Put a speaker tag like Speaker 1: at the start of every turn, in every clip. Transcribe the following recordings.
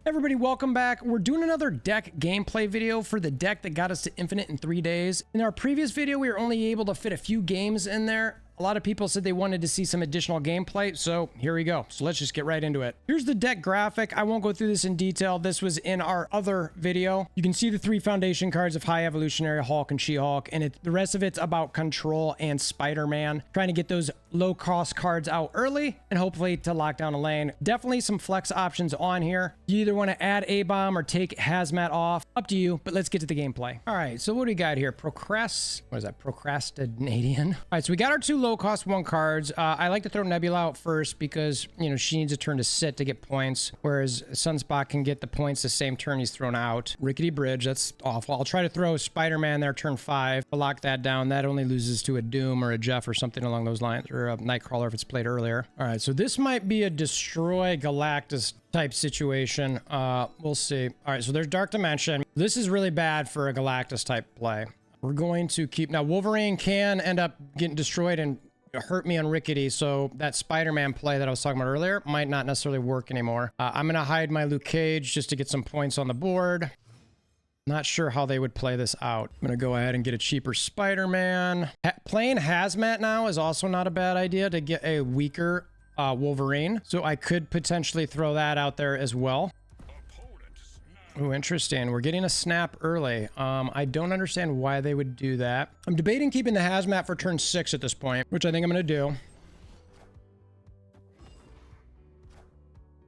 Speaker 1: Everybody, welcome back. We're doing another deck gameplay video for the deck that got us to infinite in 3 days. In our previous video, we were only able to fit a few games in there. A lot of people said they wanted to see some additional gameplay, so here we go. So let's just get right into it. Here's the deck graphic. I won't go through this in detail. This was in our other video. You can see the 3 foundation cards of High Evolutionary, Hulk, and She-Hulk, and the rest of it's about Control and Spider-Man. Trying to get those low-cost cards out early and hopefully to lock down a lane. Definitely some flex options on here. You either want to add A-Bomb or take Hazmat off. Up to you, but let's get to the gameplay. All right, so what do we got here? Procrastinadian. All right, so we got our 2 low-cost 1 cards. I like to throw Nebula out first because, you know, she needs a turn to sit to get points, whereas Sunspot can get the points the same turn he's thrown out. Rickety Bridge, that's awful. I'll try to throw Spider-Man there turn 5 to lock that down. That only loses to a Doom or a Jeff or something along those lines, or a Nightcrawler if it's played earlier. All right, so this might be a destroy Galactus type situation. We'll see. All right, so there's Dark Dimension. This is really bad for a Galactus type play. We're going to keep... Now, Wolverine can end up getting destroyed and hurt me on Rickety, so that Spider-Man play that I was talking about earlier might not necessarily work anymore. I'm going to hide my Luke Cage just to get some points on the board. Not sure how they would play this out. I'm going to go ahead and get a cheaper Spider-Man. Playing Hazmat now is also not a bad idea to get a weaker Wolverine, so I could potentially throw that out there as well. Oh, interesting. We're getting a snap early. I don't understand why they would do that. I'm debating keeping the Hazmat for turn 6 at this point, which I think I'm going to do.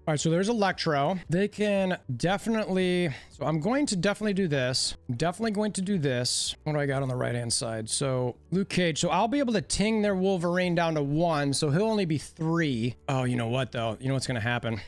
Speaker 1: All right, so there's Electro. They can definitely... So I'm going to definitely do this. I'm definitely going to do this. What do I got on the right-hand side? So Luke Cage. So I'll be able to ting their Wolverine down to 1, so he'll only be 3. Oh, you know what, though? You know what's going to happen?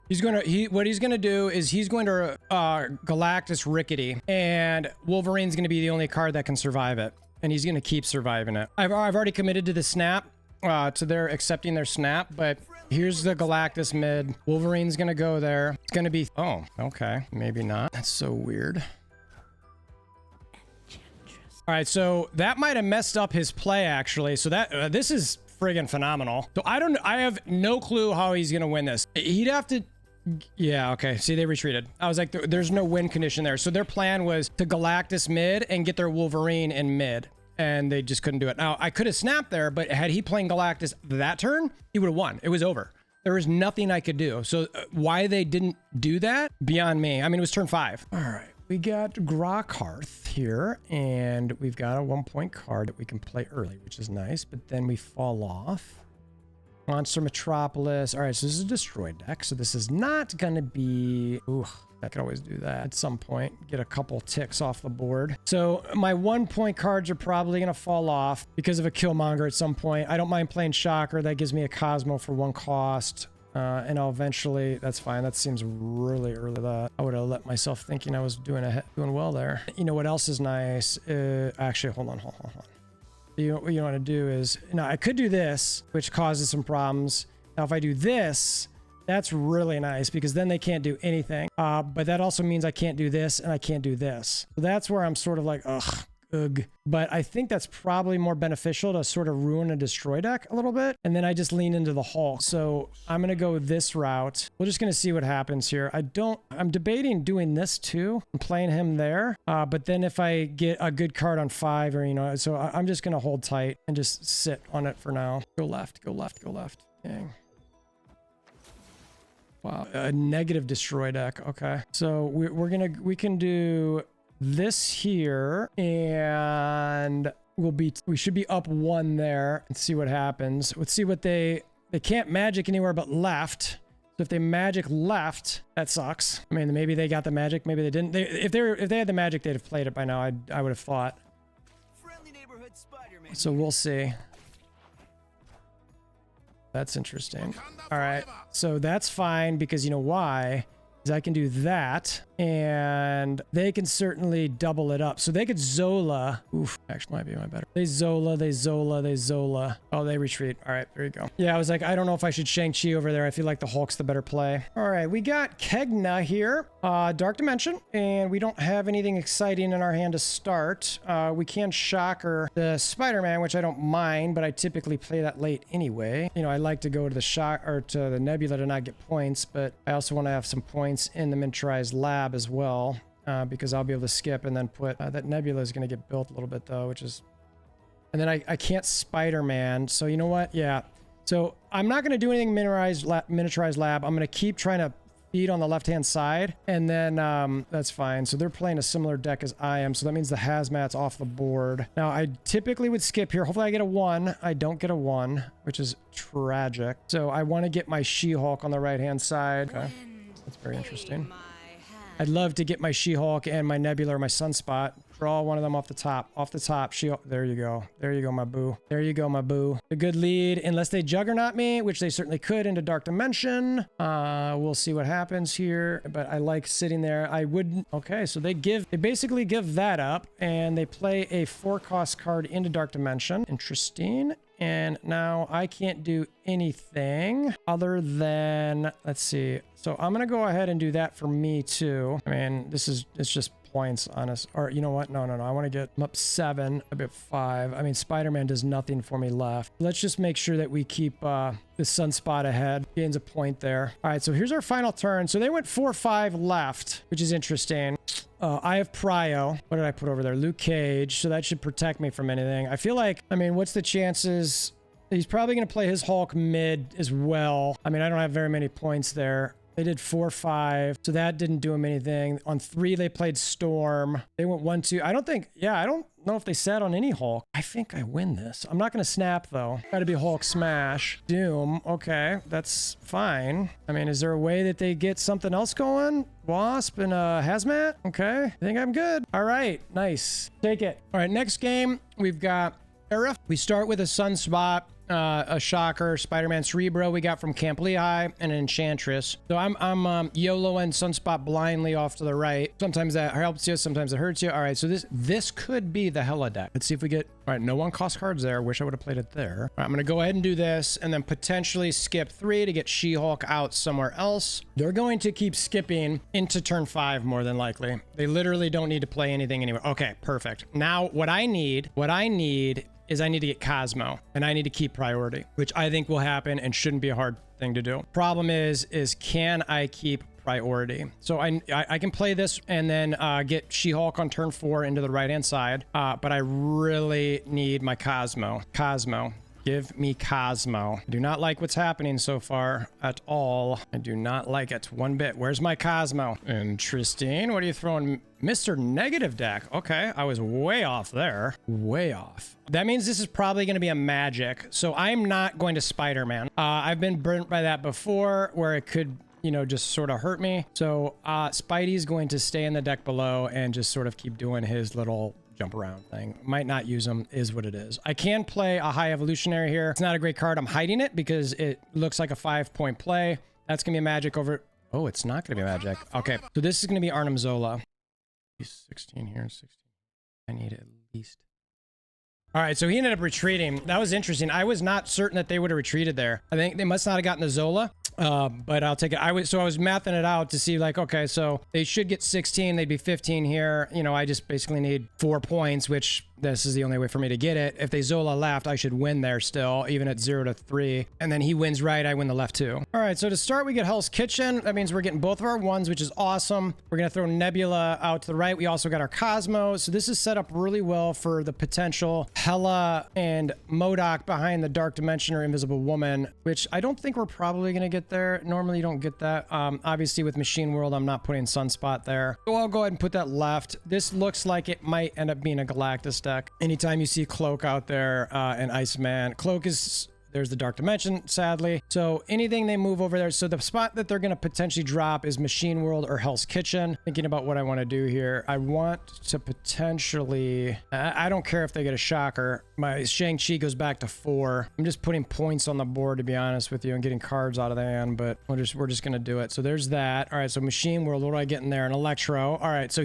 Speaker 1: What he's gonna do is he's going to Galactus Rickety, and Wolverine's gonna be the only card that can survive it, and he's gonna keep surviving it. I've already committed to the snap, to their accepting their snap, but here's the Galactus mid. Wolverine's gonna go there. It's gonna be... Oh, okay, maybe not. That's so weird. All right, so that might have messed up his play actually. So that this is friggin' phenomenal. So I have no clue how he's gonna win this. He'd have to... Yeah, okay. See, they retreated. I was like, there's no win condition there. So their plan was to Galactus mid and get their Wolverine in mid. And they just couldn't do it. Now, I could have snapped there, but had he playing Galactus that turn, he would have won. It was over. There was nothing I could do. So why they didn't do that? Beyond me. I mean, it was turn 5. All right. We got Grokharth here, and we've got a 1-point card that we can play early, which is nice, but then we fall off. Monster Metropolis. All right, so this is a destroy deck, so this is not going to be... Ooh, I could always do that at some point. Get a couple ticks off the board. So my 1-point cards are probably going to fall off because of a Killmonger at some point. I don't mind playing Shocker. That gives me a Cosmo for 1 cost. And I'll eventually... That's fine. That seems really early. That I would have let myself thinking I was doing well there. You know what else is nice? Actually, hold on. What you want to do is, now I could do this, which causes some problems. Now, if I do this, that's really nice because then they can't do anything. But that also means I can't do this and I can't do this. So that's where I'm sort of like, ugh. But I think that's probably more beneficial to sort of ruin a destroy deck a little bit. And then I just lean into the Hulk. So I'm going to go this route. We're just going to see what happens here. I'm debating doing this too and playing him there. But then if I get a good card on 5 or, you know, so I'm just going to hold tight and just sit on it for now. Go left, go left, go left. Dang. Wow. A negative destroy deck. Okay. So we can do this here, and we should be up 1 there and see what happens. Let's see what they can't magic anywhere but left. So if they magic left, that sucks. I mean, maybe they got the magic, maybe they didn't. If they had the magic, they'd have played it by now. I would have thought. So we'll see. That's interesting. All right, so that's fine because you know why? I can do that, and they can certainly double it up. So they could Zola. Oof, actually might be my better. They Zola. Oh, they retreat. All right, there you go. Yeah, I was like, I don't know if I should Shang-Chi over there. I feel like the Hulk's the better play. All right, we got Kegna here. Dark Dimension, and we don't have anything exciting in our hand to start. We can Shocker the Spider-Man, which I don't mind, but I typically play that late anyway. You know, I like to go to the Shock or to the Nebula to not get points, but I also want to have some points points in the miniaturized lab as well, because I'll be able to skip and then put that nebula is going to get built a little bit though, which is, and then I can't Spider-Man. So you know what? Yeah. So I'm not going to do anything miniaturized lab. I'm going to keep trying to feed on the left-hand side, and then that's fine. So they're playing a similar deck as I am, so that means the hazmat's off the board. Now I typically would skip here. Hopefully I get a 1. I don't get a 1, which is tragic. So I want to get my She-Hulk on the right-hand side. Okay, that's very interesting. I'd love to get my She-Hulk and my Nebula or my Sunspot. Draw one of them off the top. Off the top. She-Hulk. There you go. There you go, my boo. There you go, my boo. A good lead, unless they Juggernaut me, which they certainly could, into Dark Dimension. We'll see what happens here, but I like sitting there. I wouldn't. Okay, so they basically give that up, and they play a 4-cost card into Dark Dimension. Interesting. And now I can't do anything other than, let's see. So I'm going to go ahead and do that for me too. I mean, it's just points on us. Or you know what? No. I want to get up 7, a bit 5. I mean, Spider-Man does nothing for me left. Let's just make sure that we keep the Sunspot ahead. Gains a point there. All right, so here's our final turn. So they went 4-5 left, which is interesting. I have Prio. What did I put over there? Luke Cage. So that should protect me from anything. I feel like, I mean, what's the chances? He's probably going to play his Hulk mid as well. I mean, I don't have very many points there. They did 4-5, so that didn't do him anything. On 3, they played Storm. They went 1-2. I don't know if they sat on any Hulk. I think I win this. I'm not going to snap, though. Got to be Hulk smash. Doom. Okay, that's fine. I mean, is there a way that they get something else going? Wasp and Hazmat? Okay, I think I'm good. All right, nice. Take it. All right, next game, we've got Arif. We start with a Sunspot. A Shocker, Spider-Man Cerebro we got from Camp Lehigh, and an Enchantress. So I'm YOLO and Sunspot blindly off to the right. Sometimes that helps you, sometimes it hurts you. All right, so this could be the Hella deck. Let's see if we get, all right, no 1-cost cards there. Wish I would have played it there. All right, I'm gonna go ahead and do this, and then potentially skip 3 to get She-Hulk out somewhere else. They're going to keep skipping into turn 5 more than likely. They literally don't need to play anything anywhere. Okay, perfect. Now what I need is I need to get Cosmo, and I need to keep priority, which I think will happen and shouldn't be a hard thing to do. Problem is can I keep priority? So I can play this and then get She-Hulk on turn 4 into the right-hand side, but I really need my Cosmo. Give me Cosmo. I do not like what's happening so far at all. I do not like it one bit. Where's my Cosmo? Interesting. What are you throwing? Mr. Negative deck. Okay, I was way off there. Way off. That means this is probably going to be a magic. So I'm not going to Spider-Man. I've been burnt by that before where it could, you know, just sort of hurt me. So Spidey's going to stay in the deck below and just sort of keep doing his little jump around thing. Might not use them, is what it is. I can play a High Evolutionary here. It's not a great card. I'm hiding it because it looks like a 5-point play. That's gonna be a magic over. Oh, it's not gonna be a magic. Okay, so this is gonna be Arnim Zola. 16 here, 16. I need at least. All right, so he ended up retreating. That was interesting. I was not certain that they would have retreated there. I think they must not have gotten the Zola. But I'll take it. I was mathing it out to see, like, okay, so they should get 16. They'd be 15 here. You know, I just basically need 4 points, which this is the only way for me to get it. If they Zola left, I should win there still, even at 0-3. And then he wins right, I win the left too. All right, so to start, we get Hell's Kitchen. That means we're getting both of our 1s, which is awesome. We're going to throw Nebula out to the right. We also got our Cosmo. So this is set up really well for the potential Hella and MODOK behind the Dark Dimension or Invisible Woman, which I don't think we're probably going to get there. Normally you don't get that. Obviously with Machine World, I'm not putting Sunspot there. So I'll go ahead and put that left. This looks like it might end up being a Galactus deck. Anytime you see Cloak out there and Iceman, Cloak is, there's the Dark Dimension, sadly. So anything they move over there. So the spot that they're going to potentially drop is Machine World or Hell's Kitchen. Thinking about what I want to do here. I want to potentially, I don't care if they get a Shocker. My Shang-Chi goes back to 4. I'm just putting points on the board, to be honest with you, and getting cards out of the hand, but we're just going to do it. So there's that. All right, so Machine World, what do I get in there? An Electro. All right, so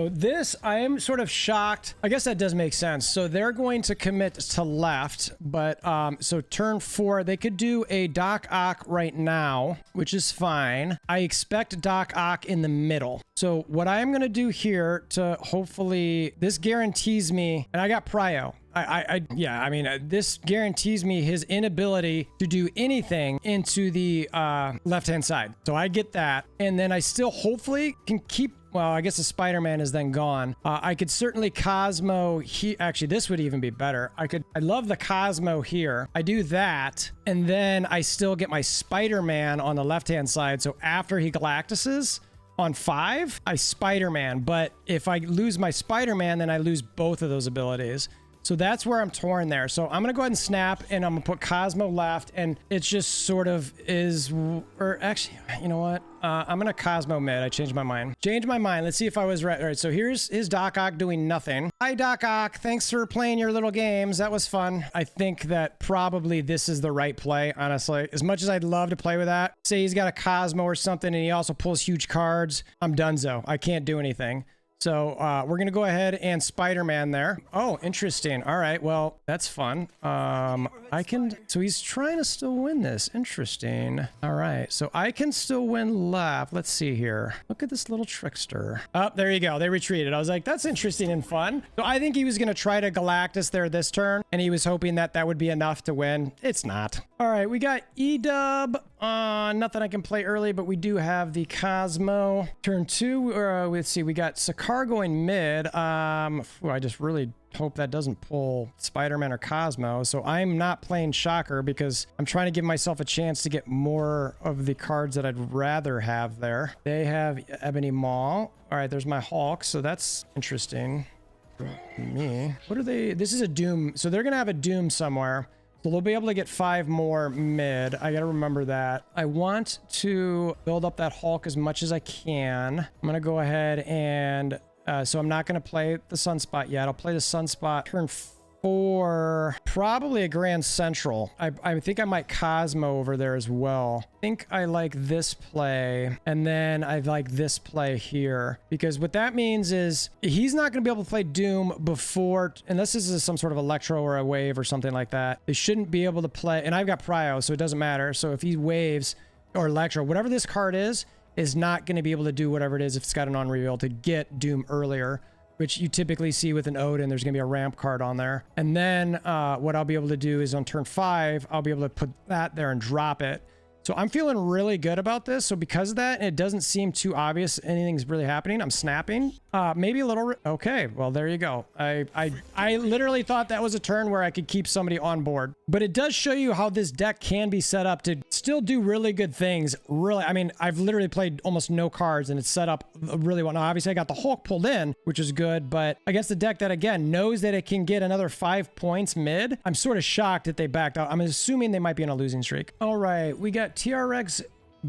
Speaker 1: this, I am sort of shocked. I guess that does make sense. So they're going to commit to left, but so turn 4, they could do a DarkHawk right now, which is fine. I expect DarkHawk in the middle. So what I'm going to do here to hopefully, this guarantees me, and I got Prio. Yeah, I mean, this guarantees me his inability to do anything into the left-hand side. So I get that. And then I still hopefully can keep, well, I guess the Spider-Man is then gone. I could certainly Cosmo actually, this would even be better. I love the Cosmo here. I do that, and then I still get my Spider-Man on the left-hand side. So after he Galactuses on 5, I Spider-Man. But if I lose my Spider-Man, then I lose both of those abilities. So that's where I'm torn there. So I'm going to go ahead and snap, and I'm going to put Cosmo left, and it just sort of is, or actually, you know what? I'm going to Cosmo mid. I changed my mind. Changed my mind. Let's see if I was right. All right, so here's DarkHawk doing nothing. Hi, DarkHawk. Thanks for playing your little games. That was fun. I think that probably this is the right play, honestly. As much as I'd love to play with that, say he's got a Cosmo or something, and he also pulls huge cards, I'm donezo. I can't do anything. So we're going to go ahead and Spider-Man there. Oh, interesting. All right. Well, that's fun. So he's trying to still win this. Interesting. All right. So I can still win left. Let's see here. Look at this little trickster. Oh, there you go. They retreated. I was like, that's interesting and fun. So I think he was going to try to Galactus there this turn, and he was hoping that that would be enough to win. It's not. All right. We got E-Dub. Nothing I can play early, but we do have the Cosmo. Turn 2, let's see, we got Sakar going mid. I just really hope that doesn't pull Spider-Man or Cosmo. So I'm not playing Shocker because I'm trying to give myself a chance to get more of the cards that I'd rather have there. They have Ebony Maw. All right, there's my Hulk, so that's interesting for me. What are they? This is a Doom. So they're going to have a Doom somewhere. So they'll be able to get 5 more mid. I got to remember that. I want to build up that Hulk as much as I can. I'm going to go ahead and... so I'm not going to play the Sunspot yet. I'll play the Sunspot turn 4. Probably a Grand Central. I think I might Cosmo over there as well. I think I like this play. And then I like this play here. Because what that means is he's not going to be able to play Doom before... Unless this is some sort of Electro or a Wave or something like that. They shouldn't be able to play... And I've got Prio, so it doesn't matter. So if he Waves or Electro, whatever this card is not going to be able to do whatever it is if it's got an on-reveal to get Doom earlier, which you typically see with an Odin. There's going to be a ramp card on there. And then what I'll be able to do is on turn 5, I'll be able to put that there and drop it. So I'm feeling really good about this. So because of that, it doesn't seem too obvious anything's really happening. I'm snapping. Maybe a little... Okay, well, there you go. I literally thought that was a turn where I could keep somebody on board. But it does show you how this deck can be set up to still do really good things. Really, I mean, I've literally played almost no cards, and it's set up really well. Now, obviously, I got the Hulk pulled in, which is good. But against the deck that, again, knows that it can get another 5 points mid, I'm sort of shocked that they backed out. I'm assuming they might be on a losing streak. All right, we got TRX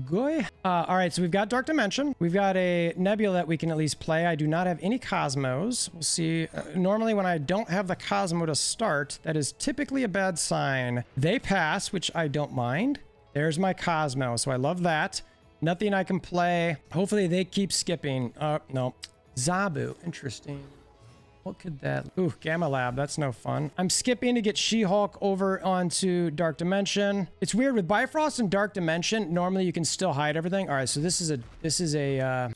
Speaker 1: Goy. All right, so we've got Dark Dimension. We've got a Nebula that we can at least play. I do not have any Cosmos. We'll see. Normally, when I don't have the Cosmo to start, that is typically a bad sign. They pass, which I don't mind. There's my Cosmo, so I love that. Nothing I can play. Hopefully, they keep skipping. No. Zabu. Interesting. What could that... Ooh, Gamma Lab. That's no fun. I'm skipping to get She-Hulk over onto Dark Dimension. It's weird. With Bifrost and Dark Dimension, normally you can still hide everything. All right, so this is a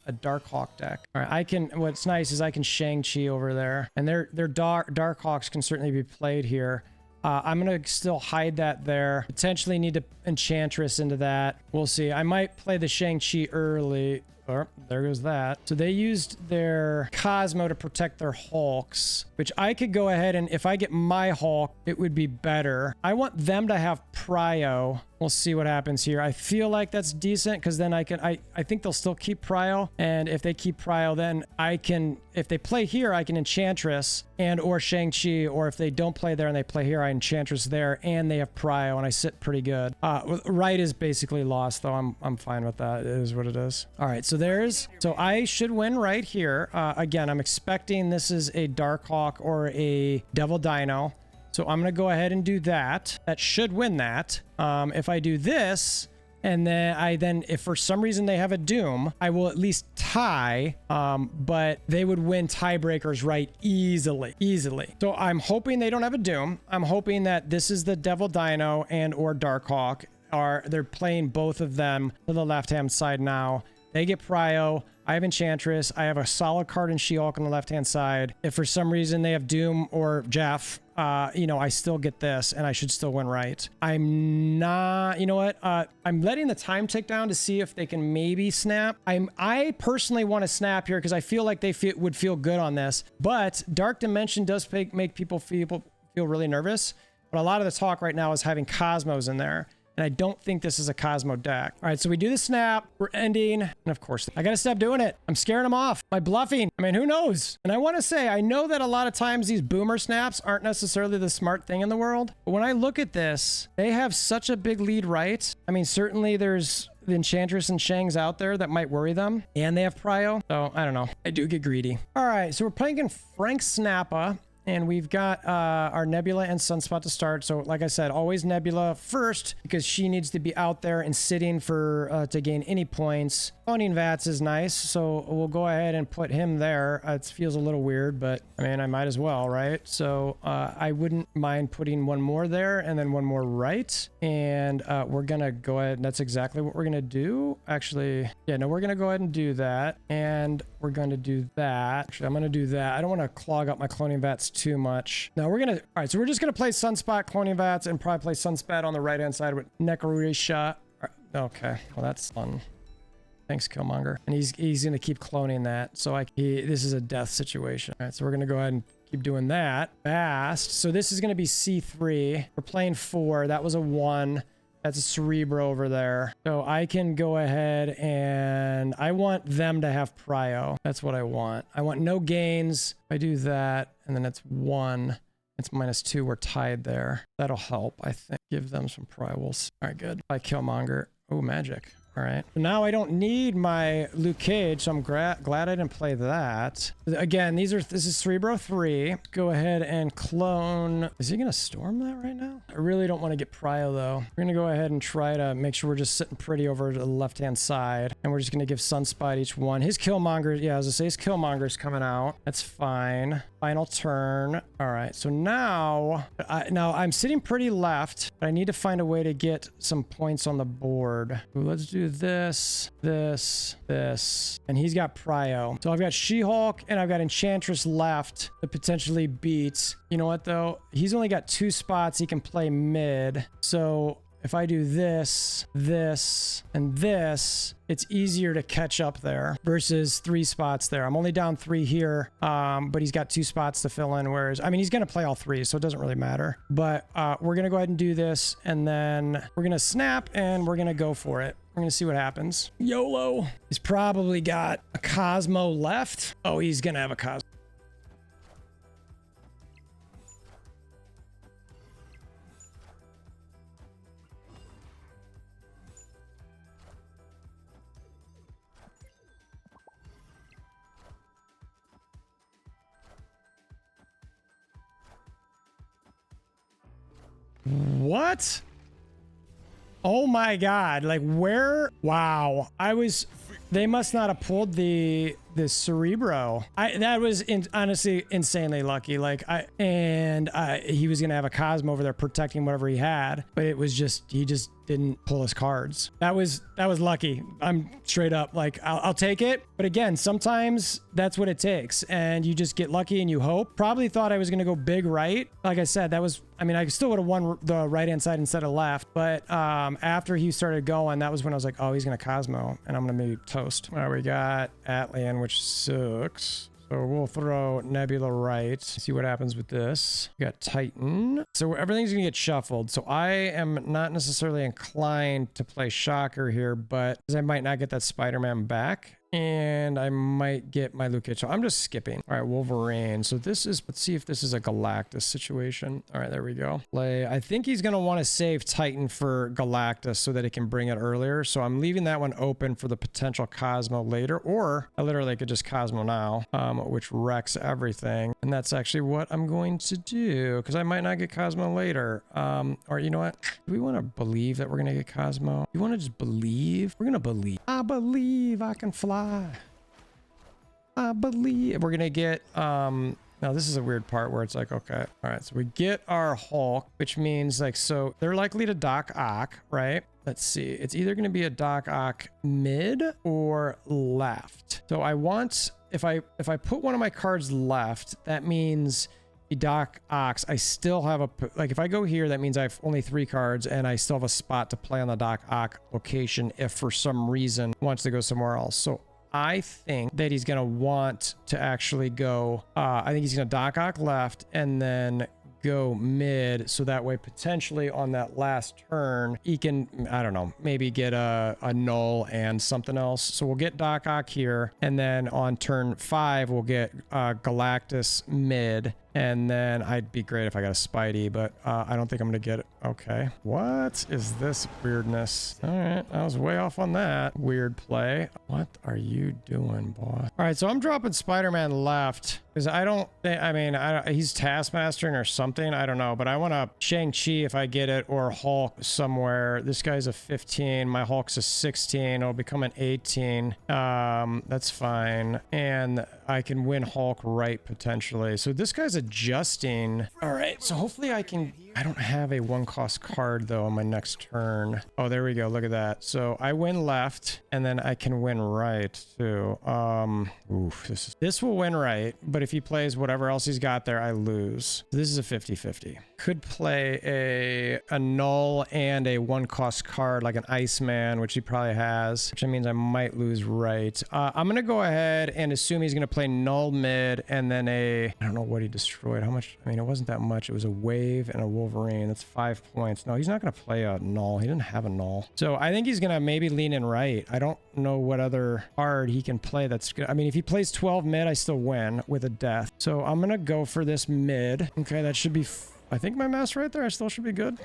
Speaker 1: DarkHawk deck. All right, I can... What's nice is I can Shang-Chi over there. And their DarkHawks can certainly be played here. I'm going to still hide that there. Potentially need to Enchantress into that. We'll see. I might play the Shang-Chi early... Oh, there goes that. So they used their Cosmo to protect their Hulks, which I could go ahead and if I get my Hulk, it would be better. I want them to have Prio. We'll see what happens here. I feel like that's decent because then I think they'll still keep Prio. And if they keep Prio, then I can, if they play here, I can Enchantress and or Shang-Chi, or if they don't play there and they play here, I Enchantress there and they have Prio and I sit pretty good. Right is basically lost though. I'm fine with that. It is what it is. All right, so so I should win right here. Again, I'm expecting this is a DarkHawk or a Devil Dino. So I'm going to go ahead and do that. That should win that. If I do this, and then if for some reason they have a Doom, I will at least tie, but they would win tiebreakers right easily. So I'm hoping they don't have a Doom. I'm hoping that this is the Devil Dino and or DarkHawk. They're playing both of them to the left-hand side now. They get Prio. I have Enchantress. I have a solid card in She-Hulk on the left-hand side. If for some reason they have Doom or Jeff, you know, I still get this and I should still win right. I'm not, you know what? I'm letting the time tick down to see if they can maybe snap. I personally want to snap here because I feel like they would feel good on this, but Dark Dimension does make people feel really nervous. But a lot of the talk right now is having Cosmos in there. And I don't think this is a Cosmo deck. All right, so we do the snap. We're ending. And of course, I got to stop doing it. I'm scaring them off. My bluffing. I mean, who knows? And I want to say, I know that a lot of times these boomer snaps aren't necessarily the smart thing in the world. But when I look at this, they have such a big lead right. I mean, certainly there's the Enchantress and Shangs out there that might worry them. And they have Prio. So I don't know. I do get greedy. All right, so we're playing in Frank Snappa. And we've got our Nebula and Sunspot to start. So like I said, always Nebula first because she needs to be out there and sitting for to gain any points. Cloning Vats is nice. So we'll go ahead and put him there. It feels a little weird, but I mean, I might as well, right? So I wouldn't mind putting one more there and then one more right. And we're going to go ahead. And that's exactly what we're going to do. Actually, yeah, no, we're going to go ahead and do that. And we're going to do that. Actually, I'm going to do that. I don't want to clog up my Cloning Vats too much. Now we're gonna, all right, so we're just gonna play Sunspot, Cloning Vats, and probably play Sunspot on the right hand side with Necrorusha. Okay, well that's fun. Thanks, Killmonger. And he's gonna keep cloning that. So this is a death situation. All right, so we're gonna go ahead and keep doing that fast. So this is gonna be C3. We're playing 4. That was a 1. That's a Cerebro over there. So I can go ahead and I want them to have Prio. That's what I want. I want no gains. I do that. And then it's 1. It's -2. We're tied there. That'll help, I think. Give them some Prio. All right, good. By Killmonger. Oh, magic. All right. Now I don't need my Luke Cage, so I'm glad I didn't play that. Again, this is Cerebro 3. Go ahead and clone. Is he going to storm that right now? I really don't want to get Prio, though. We're going to go ahead and try to make sure we're just sitting pretty over to the left-hand side. And we're just going to give Sunspot each one. His Killmonger, yeah, as I say, his Killmonger's coming out. That's fine. Final turn. All right. So now I'm sitting pretty left, but I need to find a way to get some points on the board. Ooh, let's do this, and he's got Prio. So I've got She-Hulk and I've got Enchantress left to potentially beat. You know what though? He's only got 2 spots he can play mid. So if I do this, and this, it's easier to catch up there versus 3 spots there. I'm only down 3 here, but he's got 2 spots to fill in, whereas, I mean, he's going to play all 3, so it doesn't really matter. But we're going to go ahead and do this, and then we're going to snap, and we're going to go for it. We're going to see what happens. YOLO. He's probably got a Cosmo left. Oh, he's going to have a Cosmo. What? Oh my God. Like where? Wow. They must not have pulled the Cerebro. That was honestly insanely lucky. Like he was going to have a Cosmo over there protecting whatever he had, but it was just, he just didn't pull his cards. That was lucky. I'm straight up like, I'll take it. But again, sometimes that's what it takes. And you just get lucky and you hope. Probably thought I was going to go big right. Like I said, I mean, I still would have won the right-hand side instead of left. But after he started going, that was when I was like, oh, he's going to Cosmo and I'm going to maybe toast. All right, we got Atlian, which sucks. So we'll throw Nebula right. See what happens with this. We got Titan. So everything's gonna get shuffled. So I am not necessarily inclined to play Shocker here, but I might not get that Spider-Man back. And I might get my Luke Cage. So I'm just skipping. All right, Wolverine. So this is, let's see if this is a Galactus situation. All right, there we go. I think he's going to want to save Titan for Galactus so that it can bring it earlier. So I'm leaving that one open for the potential Cosmo later. Or I literally could just Cosmo now, which wrecks everything. And that's actually what I'm going to do because I might not get Cosmo later. Or you know what? Do we want to believe that we're going to get Cosmo? You want to just believe? We're going to believe. I believe I can fly. I believe we're gonna get now this is a weird part where it's like, okay, all right, so we get our Hulk, which means like, so they're likely to DarkHawk, right? let's see. It's either going to be a DarkHawk mid or left. So I want, if I put one of my cards left, that means the DarkHawks, I still have a, like if I go here, that means I have only 3 cards and I still have a spot to play on the DarkHawk location if for some reason he wants to go somewhere else. So I think that he's going to want to actually go, I think he's going to DarkHawk left and then go mid, so that way potentially on that last turn he can, I don't know, maybe get a null and something else. So we'll get DarkHawk here, and then on turn 5 we'll get Galactus mid, and then I'd be great if I got a Spidey, but I don't think I'm gonna get it. Okay, what is this weirdness? All right, I was way off on that weird play. What are you doing, boss? All right, so I'm dropping Spider-Man left because I don't think, I mean, he's taskmastering or something, I don't know, but I want to Shang-Chi if I get it, or Hulk somewhere. This guy's a 15, my Hulk's a 16, it'll become an 18. That's fine, and I can win Hulk right potentially. So this guy's adjusting. All right, so hopefully I can, I don't have a 1-cost card though on my next turn. Oh, there we go, look at that. So I win left and then I can win right too. Oof, this will win right, but if he plays whatever else he's got there, I lose. This is a 50-50. Could play a null and a 1-cost card like an Iceman, which he probably has, which means I might lose right. I'm gonna go ahead and assume he's gonna play null mid and then I don't know what he destroyed. How much? I mean, it wasn't that much. It was a wave and a Wolverine. That's 5 points. No, he's not gonna play a null. He didn't have a null. So I think he's gonna maybe lean in right. I don't know what other card he can play that's good. I mean, if he plays 12 mid, I still win with a death. So I'm gonna go for this mid. Okay, that should be, I think my mass right there, I still should be good.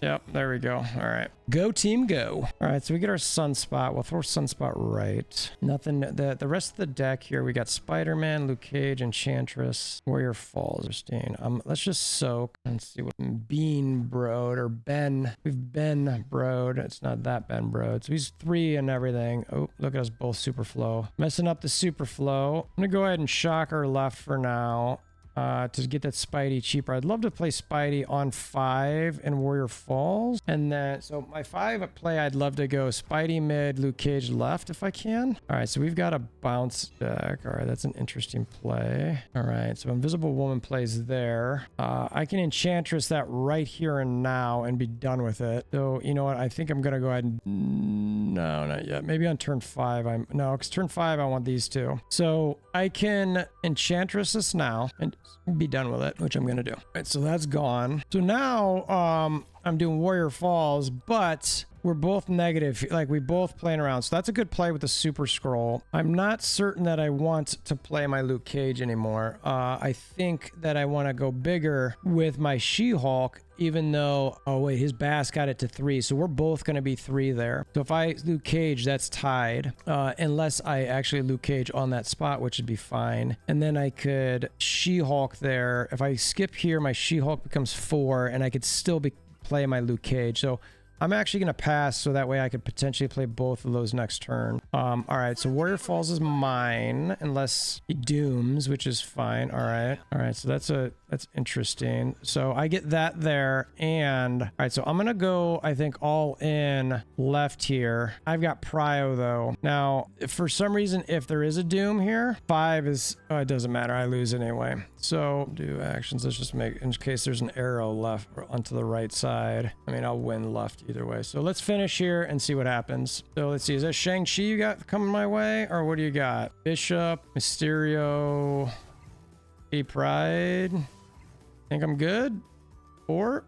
Speaker 1: Yep, there we go. All right. Go team, go. All right, so we get our Sunspot. We'll throw Sunspot right. Nothing, the rest of the deck here, we got Spider-Man, Luke Cage, Enchantress, Warrior Falls, Christine. Let's just soak and see what Bean Broed or Ben. We've Ben Broed. It's not that Ben Broed. So he's 3 and everything. Oh, look at us both super flow. Messing up the super flow. I'm gonna go ahead and Shocker left for now. To get that Spidey cheaper. I'd love to play Spidey on 5 and Warrior Falls. And then, so my 5 play, I'd love to go Spidey mid, Luke Cage left if I can. All right, so we've got a bounce deck. All right, that's an interesting play. All right, so Invisible Woman plays there. I can Enchantress that right here and now and be done with it. So, you know what? I think I'm going to go ahead and... No, not yet. Maybe on turn 5. No, because turn 5, I want these two. So I can Enchantress this now and be done with it, which I'm gonna do. All right, so that's gone. So now I'm doing Warrior Falls, but we're both negative, like we both playing around. So that's a good play with the Super Scroll. I'm not certain that I want to play my Luke Cage anymore. I think that I want to go bigger with my She-Hulk, even though, oh wait, his Bass got it to 3. So we're both going to be 3 there. So if I Luke Cage, that's tied. Unless I actually Luke Cage on that spot, which would be fine. And then I could She-Hulk there. If I skip here, my She-Hulk becomes 4 and I could still play my Luke Cage. So I'm actually going to pass so that way I could potentially play both of those next turn. All right, so Warrior Falls is mine unless he dooms, which is fine. All right, so that's interesting. So I get that there, and all right, so I'm gonna go, I think, all in left here. I've got Prio though. Now, if for some reason, if there is a doom here, 5 is, oh, it doesn't matter, I lose anyway. So do actions, let's just make, in case there's an arrow left or onto the right side. I mean, I'll win left either way. So let's finish here and see what happens. So let's see, is that Shang-Chi you got coming my way, or what do you got? Bishop, Mysterio, Pride. Think I'm good? 4?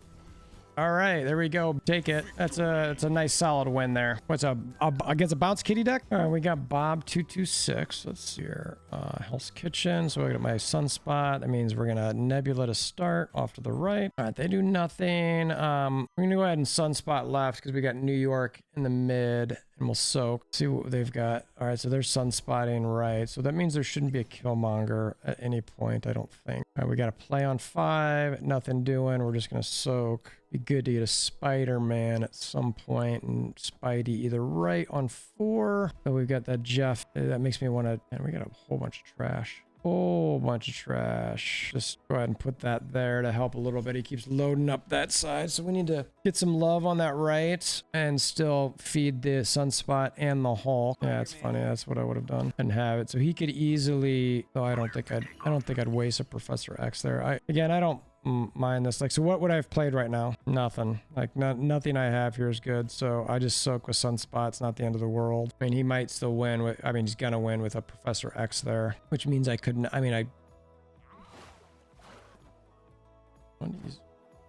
Speaker 1: All right, there we go. Take it. That's a nice solid win there. What's against a bounce kitty deck? All right, we got Bob 226. Let's see here. Hell's Kitchen. So I got my Sunspot. That means we're gonna Nebula to start off to the right. All right, they do nothing. We're gonna go ahead and Sunspot left because we got New York in the mid. And we'll soak, see what they've got. All right, so they're sunspotting right. So that means there shouldn't be a Killmonger at any point, I don't think. All right, we got a play on 5, nothing doing. We're just gonna soak. Be good to get a Spider-Man at some point and Spidey either right on 4. So we've got that Jeff. That makes me want to, and we got a whole bunch of trash. whole bunch of trash. Just go ahead and put that there to help a little bit. He keeps loading up that side. So we need to get some love on that right and still feed the Sunspot and the Hulk. Yeah, it's funny. That's what I would have done and have it. So he could easily, though I don't think I'd waste a Professor X there. I don't mind this. Like, so what would I have played right now? Nothing. Like, nothing I have here is good. So I just soak with Sunspot. It's not the end of the world. I mean, he might still win with, I mean, he's gonna win with a Professor X there, which means I couldn't, I mean,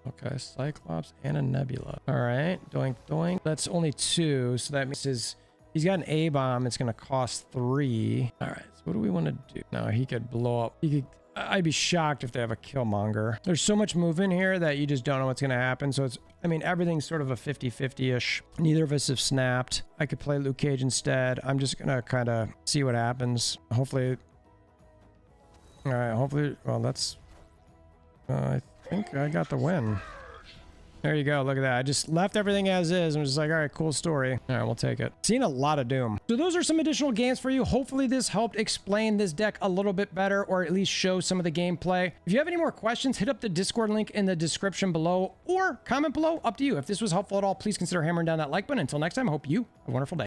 Speaker 1: okay, Cyclops and a Nebula. All right, doink, doink. That's only 2, so that means he's got an A-bomb. It's gonna cost 3. All right, so what do we want to do? No, he could blow up. I'd be shocked if they have a Killmonger. There's so much movement here that you just don't know what's going to happen. So it's, I mean, everything's sort of a 50-50-ish. Neither of us have snapped. I could play Luke Cage instead. I'm just going to kind of see what happens. Hopefully. All right. Hopefully. Well, that's, I think I got the win. There you go. Look at that. I just left everything as is and was just like, all right, cool story. All right, we'll take it. Seen a lot of Doom. So those are some additional games for you. Hopefully this helped explain this deck a little bit better, or at least show some of the gameplay. If you have any more questions, hit up the Discord link in the description below or comment below. Up to you. If this was helpful at all, please consider hammering down that like button. Until next time, I hope you have a wonderful day.